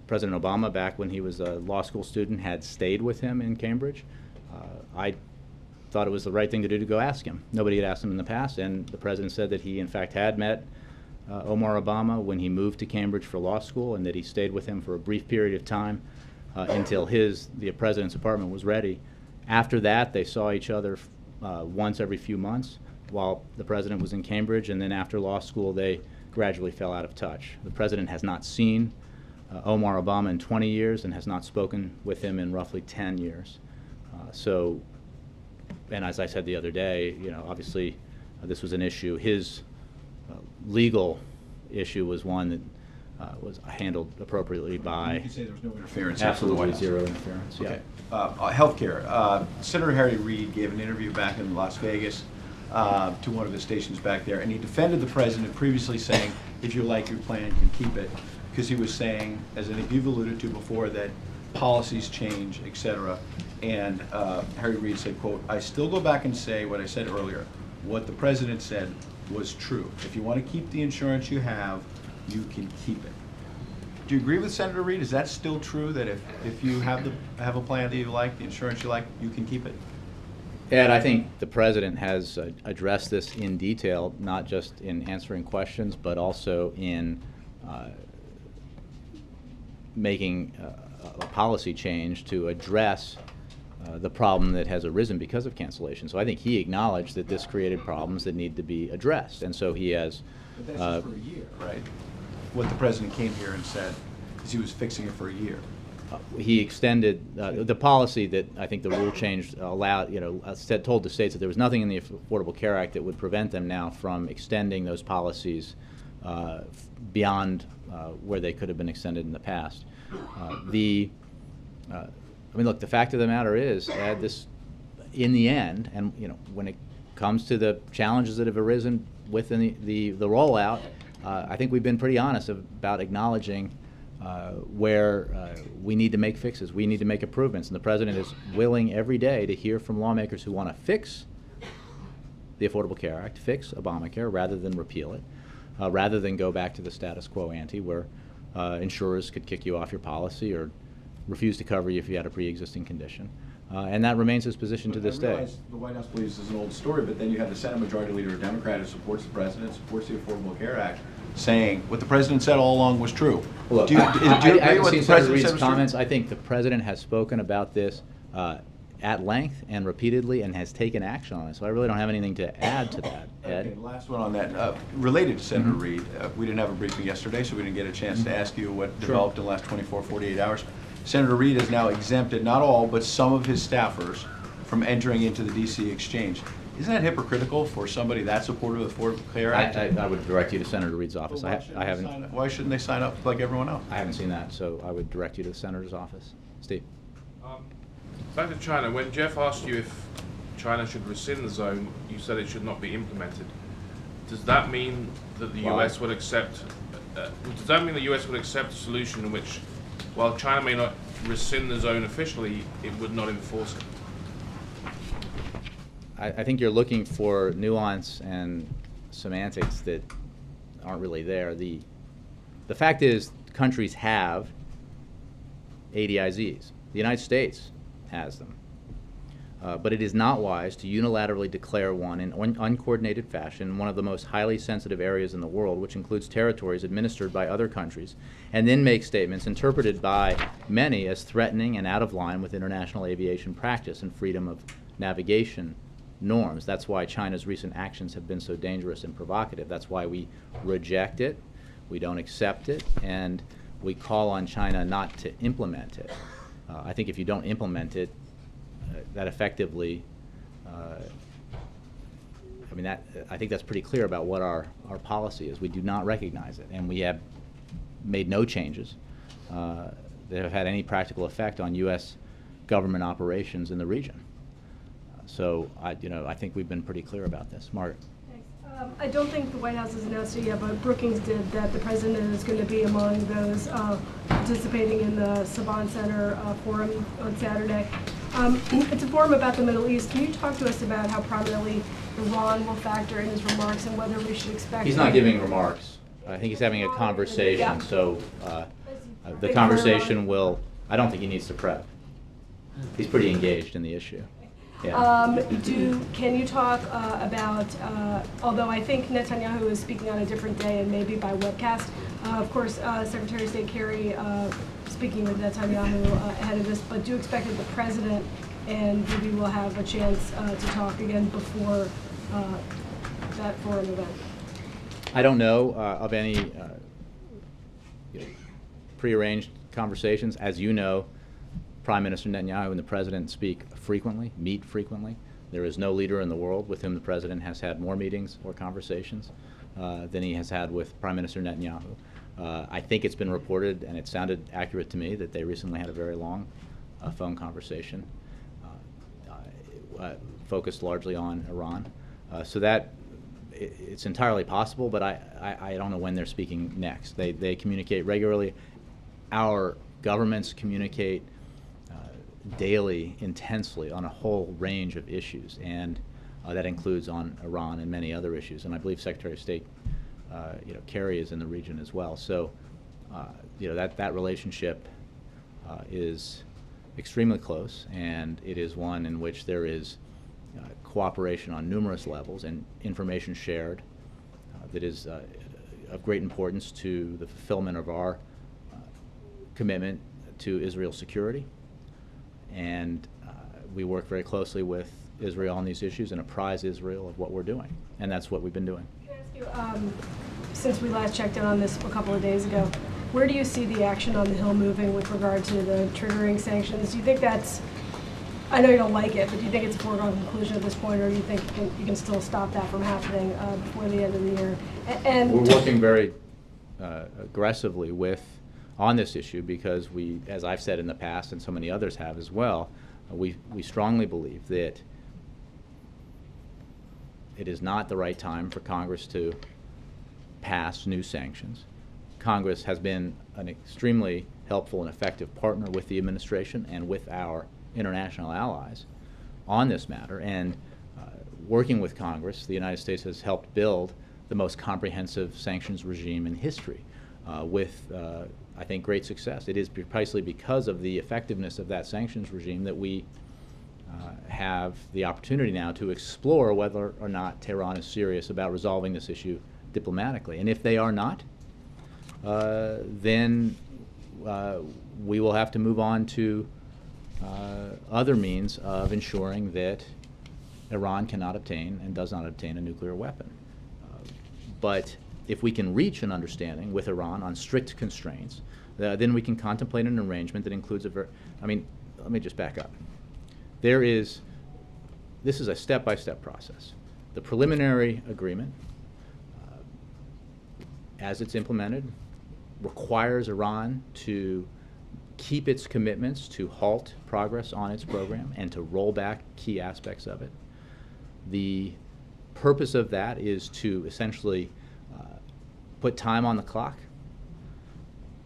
President Obama, back when he was a law school student, had stayed with him in Cambridge, I thought it was the right thing to do to go ask him. Nobody had asked him in the past, and the president said that he in fact had met Omar Obama when he moved to Cambridge for law school, and that he stayed with him for a brief period of time until the president's apartment was ready. After that, they saw each other once every few months while the president was in Cambridge, and then after law school they gradually fell out of touch. The president has not seen Omar Obama in 20 years and has not spoken with him in roughly 10 years. And as I said the other day, you know, obviously this was an issue. His legal issue was one that was handled appropriately by. You can say there was no interference here from the White Absolutely House. zero interference. Okay. Yeah. Healthcare. Senator Harry Reid gave an interview back in Las Vegas to one of his stations back there, and he defended the president, previously saying, if you like your plan, you can keep it, because he was saying, as I think you've alluded to before, that policies change, et cetera. And Harry Reid said, quote, I still go back and say what I said earlier. What the president said was true. If you want to keep the insurance you have, you can keep it. Do you agree with Senator Reid? Is that still true, that if you have a plan that you like, the insurance you like, you can keep it? And I think the president has addressed this in detail, not just in answering questions, but also in making a policy change to address the problem that has arisen because of cancellation. So I think he acknowledged that this created problems that need to be addressed, and so he has. But that's just for a year, right? What the president came here and said, because he was fixing it for a year. he extended the policy that I think the rule change allowed, told the states that there was nothing in the Affordable Care Act that would prevent them now from extending those policies beyond where they could have been extended in the past. Look, the fact of the matter is, this, in the end, and when it comes to the challenges that have arisen within the rollout, I think we've been pretty honest about acknowledging where we need to make fixes, we need to make improvements, and the President is willing every day to hear from lawmakers who want to fix the Affordable Care Act, fix Obamacare, rather than repeal it, rather than go back to the status quo ante where insurers could kick you off your policy or refuse to cover you if you had a pre-existing condition. And that remains his position to this I day. realize the White House believes this is an old story, but then you have the Senate Majority Leader, a Democrat, who supports the President, supports the Affordable Care Act, saying what the President said all along was true. Look, do you I agree haven't with seen the Senator President Reid's said was true? comments. I think the President has spoken about this at length and repeatedly and has taken action on it. So I really don't have anything to add to that, Ed. Okay, last one on that. Related to Senator Reid, we didn't have a briefing yesterday, so we didn't get a chance to ask you what developed in the last 24, 48 hours. Senator Reid has now exempted not all, but some of his staffers from entering into the D.C. exchange. Isn't that hypocritical for somebody that supportive of the Affordable Care Act? I would direct you to Senator Reid's office. Well, why shouldn't they sign up like everyone else? I haven't seen that, so I would direct you to the Senator's office. Steve. Back to China. When Jeff asked you if China should rescind the zone, you said it should not be implemented. Does that mean that the U.S. would accept? Does that mean the U.S. would accept a solution in which, while China may not rescind the zone officially, it would not enforce it? I think you're looking for nuance and semantics that aren't really there. The fact is, countries have ADIZs. The United States has them. But it is not wise to unilaterally declare one in uncoordinated fashion in one of the most highly sensitive areas in the world, which includes territories administered by other countries, and then make statements interpreted by many as threatening and out of line with international aviation practice and freedom of navigation norms. That's why China's recent actions have been so dangerous and provocative. That's why we reject it, we don't accept it, and we call on China not to implement it. I think if you don't implement it, that effectively, I think that's pretty clear about what our policy is. We do not recognize it, and we have made no changes that have had any practical effect on U.S. government operations in the region. So I think we've been pretty clear about this. Margaret. I don't think the White House has announced it yet, but Brookings did, that the President is going to be among those participating in the Savant Center forum on Saturday. It's a forum about the Middle East. Can you talk to us about how prominently Iran will factor in his remarks and whether we should expect... He's not giving remarks. I think he's having a conversation, yeah. So the conversation will... I don't think he needs to prep. He's pretty engaged in the issue. Yeah. Can you talk about, although I think Netanyahu is speaking on a different day and maybe by webcast, of course, Secretary of State Kerry speaking with Netanyahu ahead of this, but do you expect that the President and Bibi will have a chance to talk again before that forum event? I don't know of any prearranged conversations. As you know, Prime Minister Netanyahu and the President speak frequently, meet frequently. There is no leader in the world with whom the President has had more meetings or conversations than he has had with Prime Minister Netanyahu. I think it's been reported, and it sounded accurate to me, that they recently had a very long phone conversation focused largely on Iran. So that it's entirely possible, but I don't know when they're speaking next. They communicate regularly. Our governments communicate daily, intensely, on a whole range of issues, and that includes on Iran and many other issues. And I believe Secretary of State, Kerry is in the region as well. So, that relationship is extremely close, and it is one in which there is cooperation on numerous levels and information shared that is of great importance to the fulfillment of our commitment to Israel's security. And we work very closely with Israel on these issues and apprise Israel of what we're doing. And that's what we've been doing. Can I ask you, since we last checked in on this a couple of days ago, where do you see the action on the Hill moving with regard to the triggering sanctions? Do you think that's, I know you don't like it, but do you think it's a foregone conclusion at this point, or do you think you can still stop that from happening before the end of the year? And we're working very aggressively on this issue because we, as I've said in the past and so many others have as well, we strongly believe that it is not the right time for Congress to pass new sanctions. Congress has been an extremely helpful and effective partner with the administration and with our international allies on this matter, and working with Congress, the United States has helped build the most comprehensive sanctions regime in history with, I think, great success. It is precisely because of the effectiveness of that sanctions regime that we have the opportunity now to explore whether or not Tehran is serious about resolving this issue diplomatically. And if they are not, then we will have to move on to other means of ensuring that Iran cannot obtain and does not obtain a nuclear weapon. But if we can reach an understanding with Iran on strict constraints, then we can contemplate an arrangement that includes let me just back up. This is a step-by-step process. The preliminary agreement, as it's implemented, requires Iran to keep its commitments to halt progress on its program and to roll back key aspects of it. The purpose of that is to essentially put time on the clock,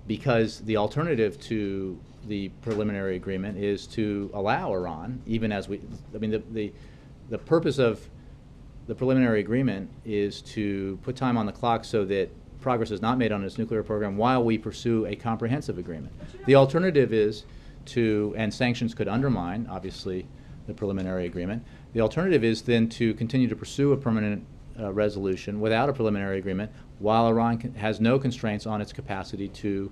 because the alternative to the preliminary agreement is to allow Iran, even as the purpose of the preliminary agreement is to put time on the clock so that progress is not made on its nuclear program while we pursue a comprehensive agreement. The alternative is and sanctions could undermine, obviously, the preliminary agreement. The alternative is then to continue to pursue a permanent resolution without a preliminary agreement while Iran has no constraints on its capacity to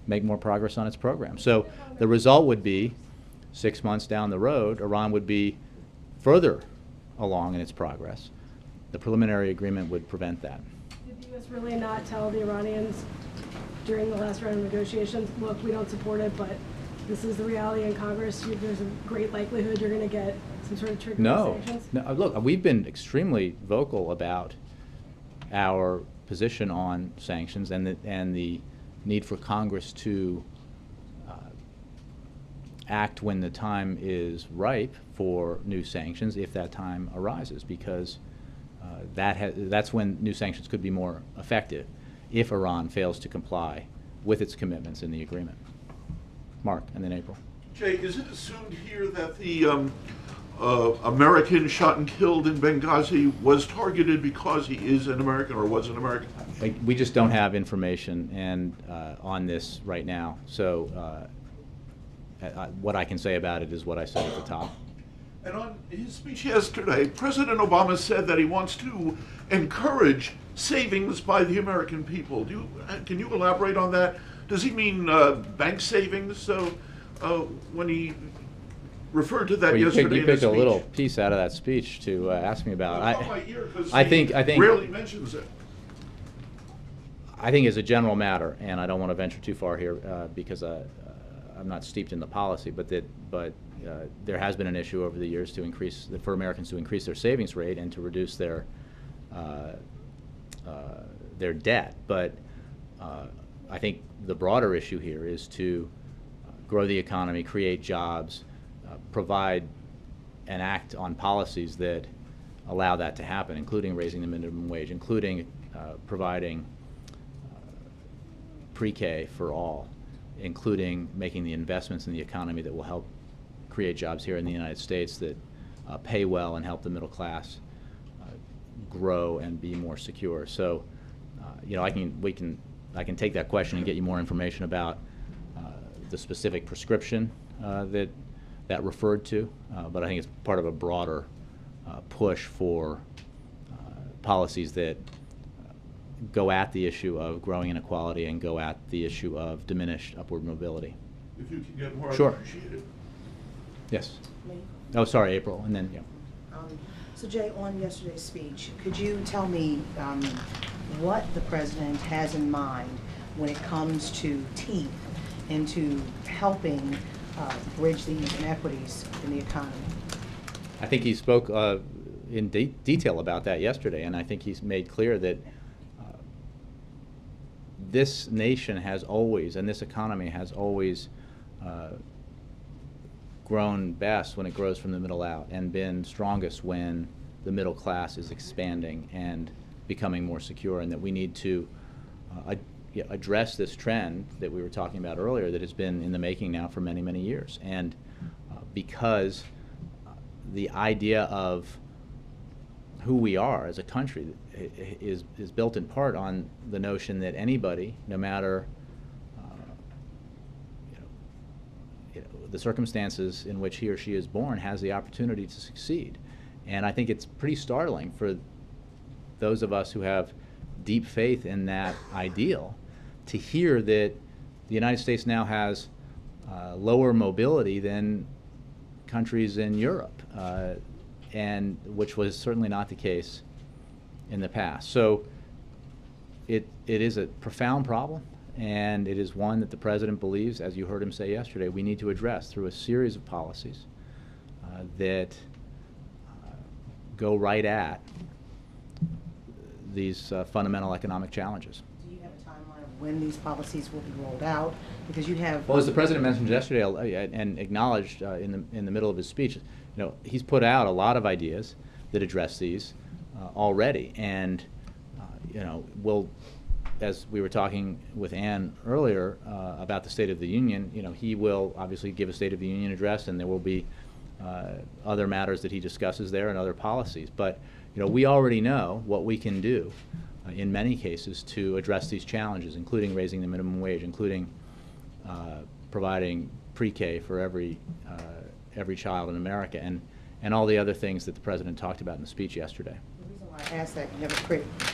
make more progress on its program. So the result would be 6 months down the road, Iran would be further along in its progress. The preliminary agreement would prevent that. Did the U.S. really not tell the Iranians during the last round of negotiations, look, we don't support it, but this is the reality in Congress, there's a great likelihood you're going to get some sort of triggering sanctions? No, look, we've been extremely vocal about our position on sanctions and the need for Congress to act when the time is ripe for new sanctions, if that time arises, because that's when new sanctions could be more effective if Iran fails to comply with its commitments in the agreement. Mark, and then April. Jay, is it assumed here that the American shot and killed in Benghazi was targeted because he is an American or was an American? We just don't have information on this right now. So what I can say about it is what I said at the top. And on his speech yesterday, President Obama said that he wants to encourage savings by the American people. Can you elaborate on that? Does he mean bank savings? When he referred to that yesterday, you picked a little piece out of that speech to ask me about. I think rarely mentions it. I think as a general matter, and I don't want to venture too far here because I'm not steeped in the policy, but there has been an issue over the years for Americans to increase their savings rate and to reduce their debt. But I think the broader issue here is to grow the economy, create jobs, provide and act on policies that allow that to happen, including raising the minimum wage, including providing pre-K for all, including making the investments in the economy that will help create jobs here in the United States that pay well and help the middle class grow and be more secure. So, I can take that question and get you more information about the specific prescription that referred to, but I think it's part of a broader push for policies that go at the issue of growing inequality and go at the issue of diminished upward mobility. If you can get more, sure. I'd appreciate it. Yes. Oh, sorry, April, and then, yeah. So Jay, on yesterday's speech, could you tell me what the president has in mind when it comes to teeth into helping bridge these inequities in the economy? I think he spoke in detail about that yesterday, and I think he's made clear that this nation has always, and this economy has always grown best when it grows from the middle out, and been strongest when the middle class is expanding and becoming more secure, and that we need to address this trend that we were talking about earlier that has been in the making now for many, many years. And because the idea of who we are as a country is built in part on the notion that anybody, no matter the circumstances in which he or she is born, has the opportunity to succeed. And I think it's pretty startling for those of us who have deep faith in that ideal to hear that the United States now has lower mobility than countries in Europe, and which was certainly not the case in the past. So it is a profound problem, and it is one that the President believes, as you heard him say yesterday, we need to address through a series of policies that go right at these fundamental economic challenges. Do you have a timeline of when these policies will be rolled out? Because you have... Well, as the President mentioned yesterday and acknowledged in the middle of his speech, he's put out a lot of ideas that address these already, and we'll, as we were talking with Ann earlier about the State of the Union, he will obviously give a State of the Union address, and there will be other matters that he discusses there and other policies. But we already know what we can do in many cases to address these challenges, including raising the minimum wage, including providing pre-K for every child in America, and all the other things that the President talked about in the speech yesterday. The reason why I ask that, you have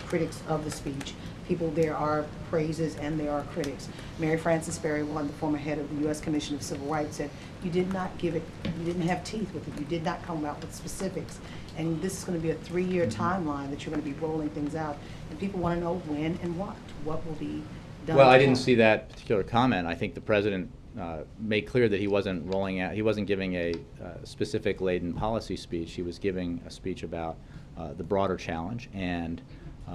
critics of the speech. People, there are praises and there are critics. Mary Frances Berry, the former head of the U.S. Commission of Civil Rights, said you did not give it, you didn't have teeth with it, you did not come out with specifics. And this is going to be a 3-year timeline that you're going to be rolling things out. And people want to know when and what will be done. Well, I didn't see that particular comment. I think the President made clear that he wasn't giving a specific laden policy speech. He was giving a speech about the broader challenge and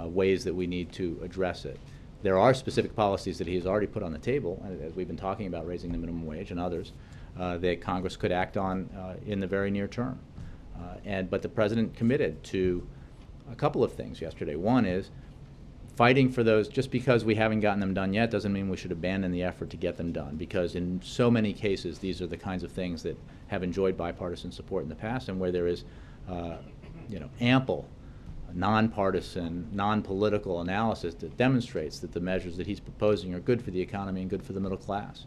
ways that we need to address it. There are specific policies that he has already put on the table, as we've been talking about, raising the minimum wage and others, that Congress could act on in the very near term. But the President committed to a couple of things yesterday. One is fighting for those. Just because we haven't gotten them done yet doesn't mean we should abandon the effort to get them done, because in so many cases these are the kinds of things that have enjoyed bipartisan support in the past, and where there is ample nonpartisan, non-political analysis that demonstrates that the measures that he's proposing are good for the economy and good for the middle class.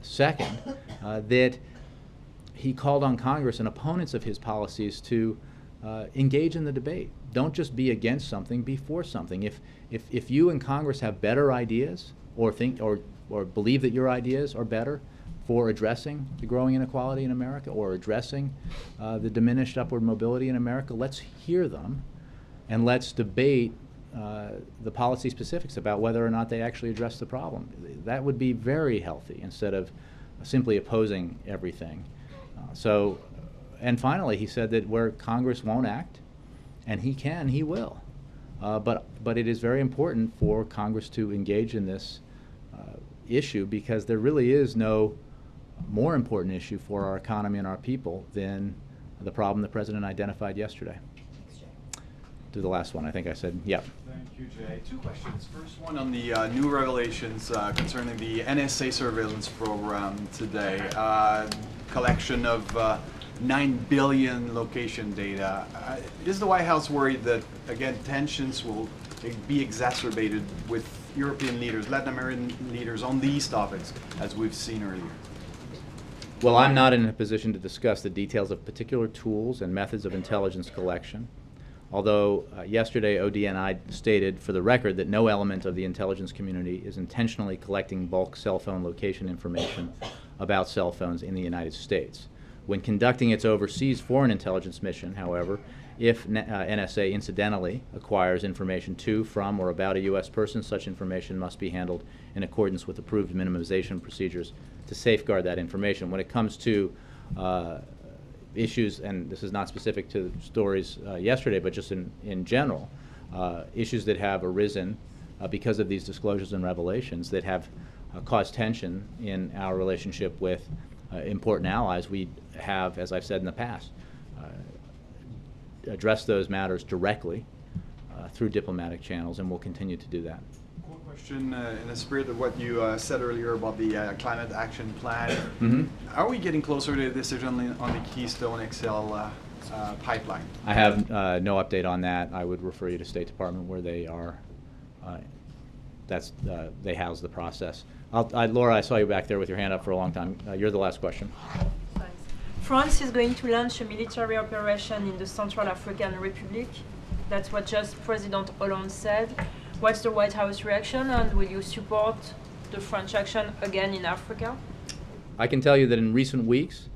Second, that he called on Congress and opponents of his policies to engage in the debate. Don't just be against something, be for something. If you and Congress have better ideas, or think or believe that your ideas are better for addressing the growing inequality in America, or addressing the diminished upward mobility in America, let's hear them, and let's debate the policy specifics about whether or not they actually address the problem. That would be very healthy, instead of simply opposing everything. And finally, he said that where Congress won't act, and he can, he will. But it is very important for Congress to engage in this issue, because there really is no more important issue for our economy and our people than the problem the President identified yesterday. To the last one, I think I said, yep. Thank you, Jay. 2 questions. First one on the new revelations concerning the NSA surveillance program today. Collection of 9 billion location data. Is the White House worried that, again, tensions will be exacerbated with European leaders, Latin American leaders on these topics, as we've seen earlier? Well, I'm not in a position to discuss the details of particular tools and methods of intelligence collection. Although yesterday ODNI stated for the record that no element of the intelligence community is intentionally collecting bulk cell phone location information about cell phones in the United States. When conducting its overseas foreign intelligence mission, however, if NSA incidentally acquires information to, from, or about a U.S. person, such information must be handled in accordance with approved minimization procedures to safeguard that information. When it comes to issues, and this is not specific to stories yesterday, but just in general, issues that have arisen because of these disclosures and revelations that have caused tension in our relationship with important allies, we have, as I've said in the past, address those matters directly through diplomatic channels, and we'll continue to do that. One question in the spirit of what you said earlier about the climate action plan. Mm-hmm. Are we getting closer to a decision on the Keystone XL pipeline? I have no update on that. I would refer you to State Department where they are. They house the process. Laura, I saw you back there with your hand up for a long time. You're the last question. France is going to launch a military operation in the Central African Republic. That's what just President Hollande said. What's the White House reaction, and will you support the French action again in Africa? I can tell you that in recent weeks,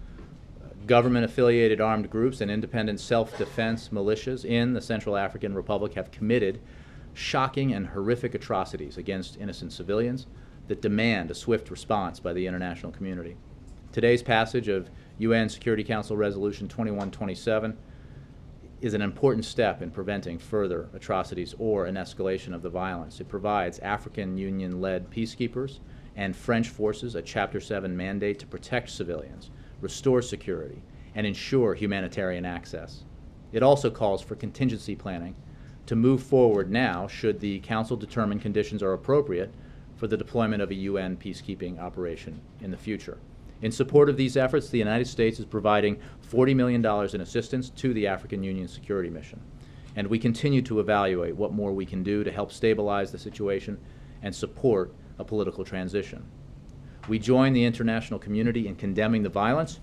government-affiliated armed groups and independent self-defense militias in the Central African Republic have committed shocking and horrific atrocities against innocent civilians that demand a swift response by the international community. Today's passage of UN Security Council Resolution 2127 is an important step in preventing further atrocities or an escalation of the violence. It provides African Union-led peacekeepers and French forces a Chapter 7 mandate to protect civilians, restore security, and ensure humanitarian access. It also calls for contingency planning to move forward now should the Council determine conditions are appropriate for the deployment of a UN peacekeeping operation in the future. In support of these efforts, the United States is providing $40 million in assistance to the African Union Security Mission, and we continue to evaluate what more we can do to help stabilize the situation and support a political transition. We join the international community in condemning the violence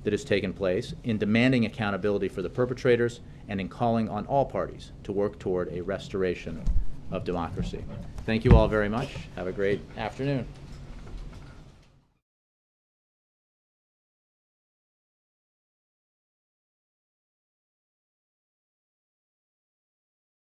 that has taken place, in demanding accountability for the perpetrators, and in calling on all parties to work toward a restoration of democracy. Thank you all very much. Have a great afternoon.